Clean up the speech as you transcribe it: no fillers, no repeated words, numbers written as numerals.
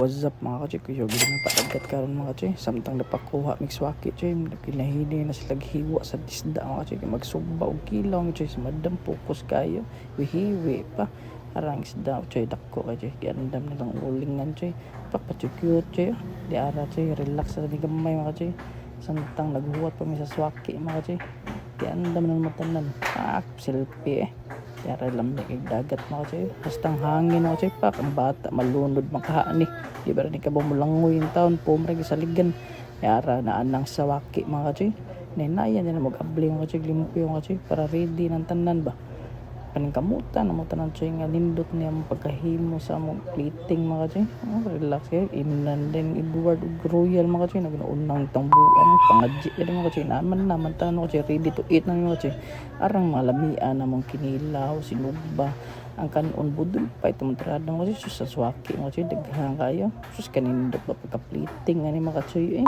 What's up mga kachoy? Kuyo gid na patagat karon mga kachoy. Samtang napakuha migswaki choy, kinahini na sila hiwa sa disda mga kachoy. Magsugba og kilaw choy sa madam focus kayo. Hiwi pa arang isda choy dako kachoy. Giandam na lang ulingan choy. Pakpachoy cute choy. Di ara choy relax sa ni gamay mga kachoy. Samtang naghuwat pa mi sa swaki mga kachoy. Giandam na matanan. Selfie Yara lamig ang dagat mga kachoy. Basta ang hangin mga kachoy pa. Ang bata malunod makaani. Di ba rin ka bumulangoy yung taon. Pumarag sa ligan. Yara na anang sawaki mga kachoy. Nainayan nila mag-abli mga kachoy. Limpyo mga kachoy. Para ready ng tanan ba. Kaning kamutan. Namutan ng kachoy nga nindot niya mong pagkahimo sa mong plating mga kachoy. Relax kayo. Imnan din Edward Royal mga kachoy. Nagnaunang tambuang. Pangadji din mga kachoy. Naman tanong kachoy. Ready to eat na mga kachoy. Arang malamian namang kinilaw. Sinugba. Ang kanon budol pa itong tradang kasi sus sa swaki mo kachoy. Daghang kayo. Sus kanindot ba pagka-plating. Ano mga kachoy